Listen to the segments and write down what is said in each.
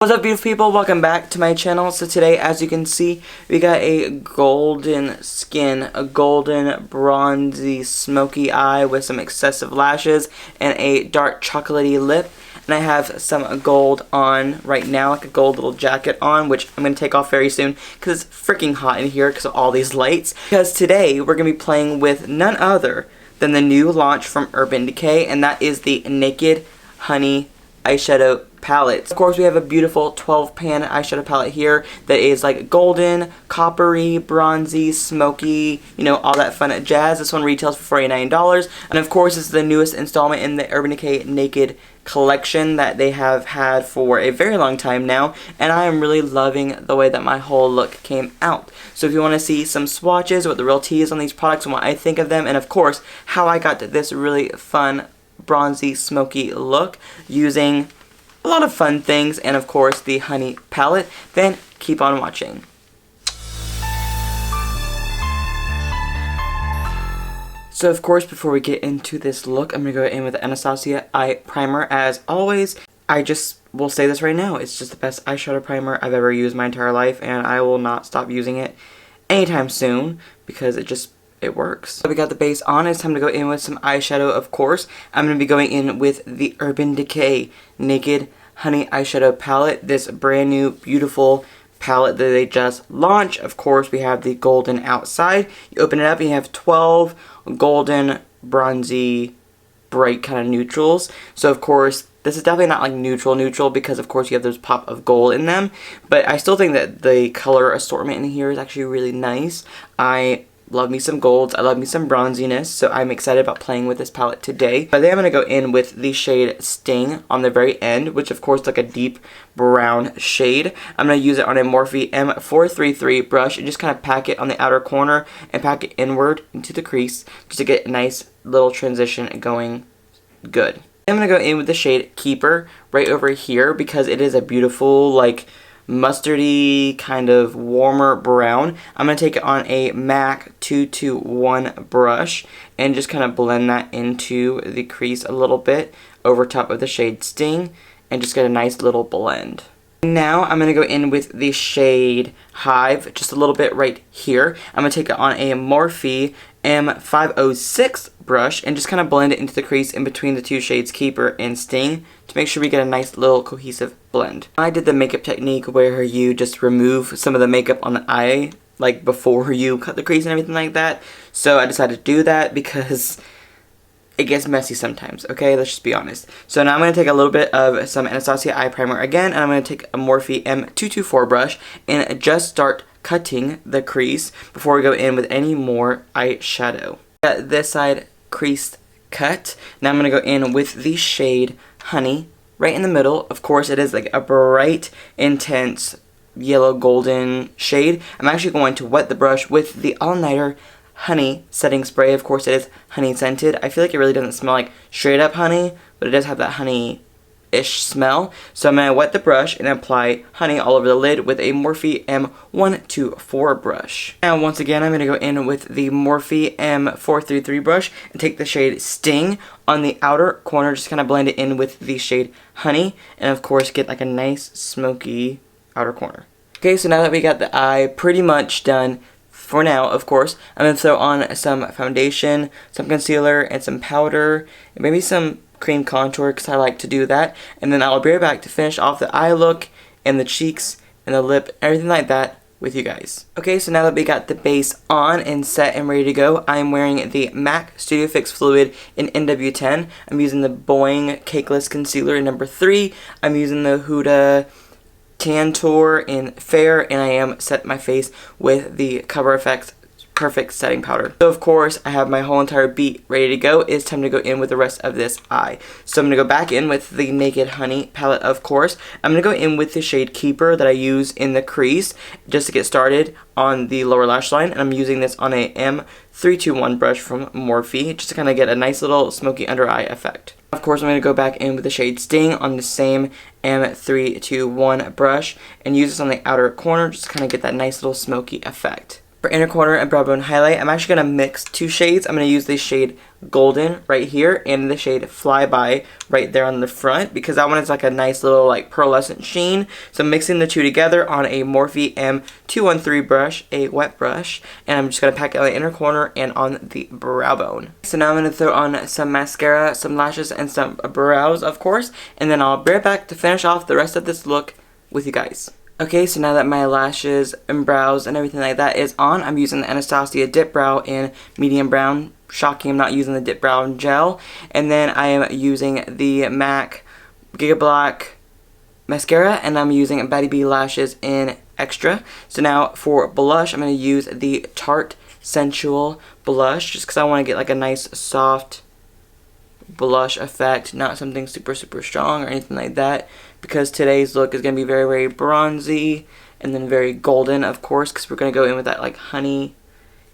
What's up, beautiful people? Welcome back to my channel. So today, as you can see, we got a golden skin, a golden bronzy smoky eye with some excessive lashes and a dark chocolatey lip. And I have some gold on right now, like a gold little jacket on, which I'm going to take off very soon because it's freaking hot in here because of all these lights. Because today, we're going to be playing with none other than the new launch from Urban Decay, and that is the Naked Honey eyeshadow palette. Of course, we have a beautiful 12-pan eyeshadow palette here that is like golden, coppery, bronzy, smoky, you know, all that fun jazz. This one retails for $49. And of course, this is the newest installment in the Urban Decay Naked collection that they have had for a very long time now, and I am really loving the way that my whole look came out. So if you want to see some swatches, what the real tea is on these products and what I think of them, and of course, how I got this really fun bronzy smoky look using a lot of fun things and of course the honey palette, then keep on watching. So of course, before we get into this look, I'm going to go in with the Anastasia eye primer as always. I just will say this right now, it's just the best eyeshadow primer I've ever used my entire life, and I will not stop using it anytime soon because it works. So we got the base on. It's time to go in with some eyeshadow, of course. I'm going to be going in with the Urban Decay Naked Honey Eyeshadow Palette. This brand new, beautiful palette that they just launched. Of course, we have the golden outside. You open it up and you have 12 golden, bronzy, bright kind of neutrals. So, of course, this is definitely not like neutral because, of course, you have those pop of gold in them. But I still think that the color assortment in here is actually really nice. I love me some golds, I love me some bronziness, so I'm excited about playing with this palette today. But then I'm going to go in with the shade Sting on the very end, which of course is like a deep brown shade. I'm going to use it on a Morphe M433 brush and just kind of pack it on the outer corner and pack it inward into the crease just to get a nice little transition going good. I'm going to go in with the shade Keeper right over here because it is a beautiful, like, mustardy, kind of warmer brown. I'm going to take it on a MAC 221 brush and just kind of blend that into the crease a little bit over top of the shade Sting and just get a nice little blend. Now I'm going to go in with the shade Hive just a little bit right here. I'm going to take it on a Morphe M506 brush and just kind of blend it into the crease in between the two shades Keeper and Sting to make sure we get a nice little cohesive blend. I did the makeup technique where you just remove some of the makeup on the eye like before you cut the crease and everything like that. So I decided to do that because it gets messy sometimes, okay? Let's just be honest. So now I'm going to take a little bit of some Anastasia eye primer again, and I'm going to take a Morphe M224 brush and just start cutting the crease before we go in with any more eyeshadow. Got this side creased cut. Now I'm going to go in with the shade Honey right in the middle. Of course, it is like a bright, intense yellow golden shade. I'm actually going to wet the brush with the All Nighter Honey setting spray. Of course, it is honey scented. I feel like it really doesn't smell like straight up honey, but it does have that honey-ish smell. So I'm going to wet the brush and apply honey all over the lid with a Morphe M124 brush. Now, once again, I'm going to go in with the Morphe M433 brush and take the shade Sting on the outer corner, just kind of blend it in with the shade Honey, and of course, get like a nice smoky outer corner. Okay, so now that we got the eye pretty much done, for now, of course, I'm going to throw on some foundation, some concealer, and some powder, and maybe some cream contour because I like to do that. And then I'll be right back to finish off the eye look, and the cheeks, and the lip, everything like that with you guys. Okay, so now that we got the base on and set and ready to go, I'm wearing the MAC Studio Fix Fluid in NW10. I'm using the Boing Cakeless Concealer in number 3. I'm using the Huda Tantour in Fair, and I am set my face with the Cover FX Perfect Setting Powder. So of course, I have my whole entire beat ready to go. It's time to go in with the rest of this eye. So I'm going to go back in with the Naked Honey palette, of course. I'm going to go in with the shade Keeper that I use in the crease just to get started on the lower lash line, and I'm using this on a M321 brush from Morphe just to kind of get a nice little smoky under eye effect. Of course, I'm going to go back in with the shade Sting on the same M321 brush and use this on the outer corner just to kind of get that nice little smoky effect. For inner corner and brow bone highlight, I'm actually going to mix two shades. I'm going to use the shade Golden right here and the shade Flyby right there on the front, because that one is like a nice little like pearlescent sheen. So I'm mixing the two together on a Morphe M213 brush, a wet brush, and I'm just going to pack it on the inner corner and on the brow bone. So now I'm going to throw on some mascara, some lashes, and some brows, of course, and then I'll be right back to finish off the rest of this look with you guys. Okay, so now that my lashes and brows and everything like that is on, I'm using the Anastasia Dip Brow in medium brown. Shocking, I'm not using the Dip Brow Gel. And then I am using the MAC Giga Black Mascara, and I'm using Betty B Lashes in Extra. So now for blush, I'm going to use the Tarte Sensual Blush, just because I want to get like a nice soft blush effect, not something super strong or anything like that, because today's look is going to be very bronzy and then very golden, of course, because we're going to go in with that like honey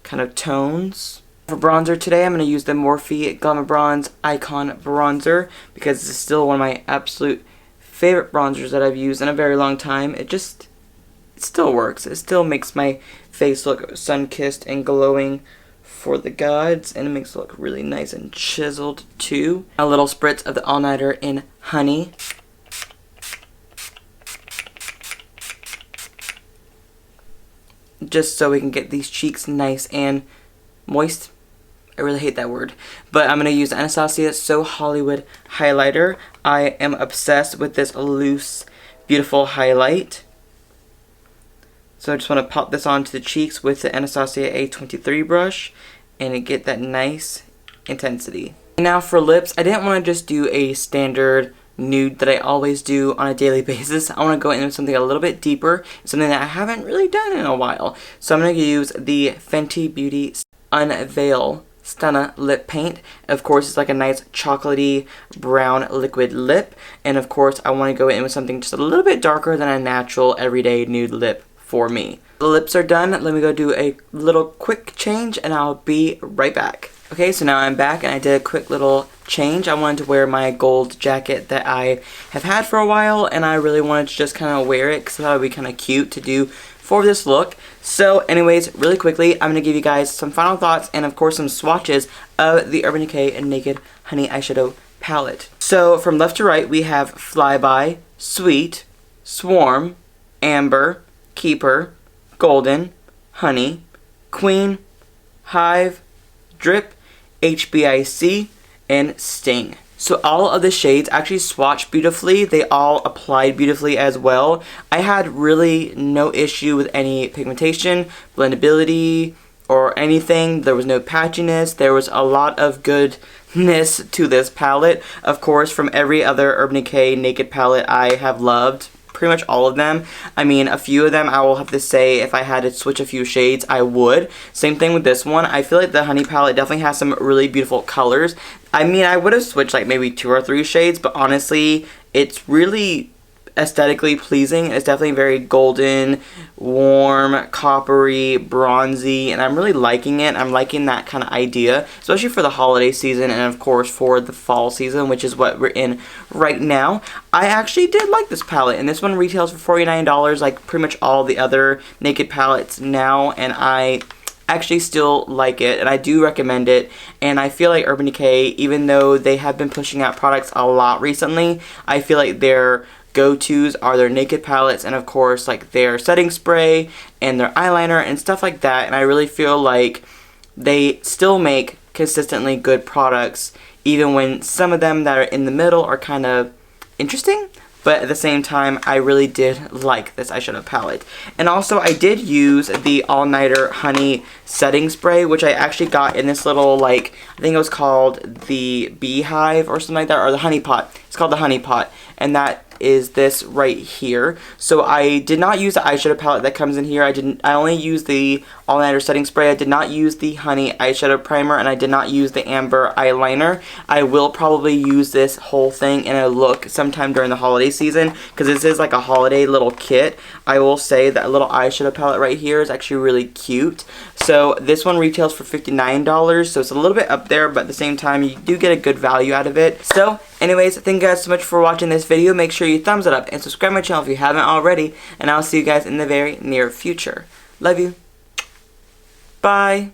kind of tones. For bronzer today, I'm going to use the Morphe Glamour Bronze Icon Bronzer, because this is still one of my absolute favorite bronzers that I've used in a very long time. It still works. It still makes my face look sun-kissed and glowing for the gods, and it makes it look really nice and chiseled too. A little spritz of the All Nighter in Honey. Just so we can get these cheeks nice and moist. I really hate that word. But I'm going to use Anastasia So Hollywood highlighter. I am obsessed with this loose, beautiful highlight. So I just want to pop this onto the cheeks with the Anastasia A23 brush and get that nice intensity. Now for lips, I didn't want to just do a standard nude that I always do on a daily basis. I want to go in with something a little bit deeper, something that I haven't really done in a while. So I'm going to use the Fenty Beauty Unveil Stunna Lip Paint. Of course, it's like a nice chocolatey brown liquid lip. And of course, I want to go in with something just a little bit darker than a natural everyday nude lip for me. The lips are done. Let me go do a little quick change and I'll be right back. Okay, so now I'm back and I did a quick little change. I wanted to wear my gold jacket that I have had for a while, and I really wanted to just kind of wear it because I thought it would be kind of cute to do for this look. So anyways, really quickly, I'm going to give you guys some final thoughts and of course some swatches of the Urban Decay Naked Honey Eyeshadow Palette. So from left to right, we have Flyby, Sweet, Swarm, Amber, Keeper, Golden, Honey, Queen, Hive, Drip, HBIC, and Sting. So all of the shades actually swatched beautifully. They all applied beautifully as well. I had really no issue with any pigmentation, blendability, or anything. There was no patchiness. There was a lot of goodness to this palette. Of course, from every other Urban Decay Naked palette I have loved. Pretty much all of them. I mean, a few of them I will have to say if I had to switch a few shades, I would. Same thing with this one. I feel like the Honey palette definitely has some really beautiful colors. I mean, I would have switched like maybe 2 or 3 shades, but honestly, it's really aesthetically pleasing. It's definitely very golden, warm, coppery, bronzy, and I'm really liking it. I'm liking that kind of idea, especially for the holiday season and of course for the fall season, which is what we're in right now. I actually did like this palette, and this one retails for $49 like pretty much all the other Naked palettes now, and I actually still like it, and I do recommend it. And I feel like Urban Decay, even though they have been pushing out products a lot recently, I feel like their go-tos are their Naked palettes and of course like their setting spray and their eyeliner and stuff like that. And I really feel like they still make consistently good products, even when some of them that are in the middle are kind of interesting. But at the same time, I really did like this eyeshadow palette. And also, I did use the All Nighter Honey Setting Spray, which I actually got in this little, like, I think it was called the Beehive or something like that, or the Honey Pot. It's called the Honey Pot. And that is this right here. So I did not use the eyeshadow palette that comes in here. I only used the All Nighter Setting Spray. I did not use the Honey eyeshadow primer, and I did not use the Amber eyeliner. I will probably use this whole thing in a look sometime during the holiday season, because this is like a holiday little kit. I will say that little eyeshadow palette right here is actually really cute. So this one retails for $59, so it's a little bit up there, but at the same time you do get a good value out of it. So anyways, thank you guys so much for watching this video. Make sure you thumbs it up and subscribe to my channel if you haven't already, and I'll see you guys in the very near future. Love you. Bye!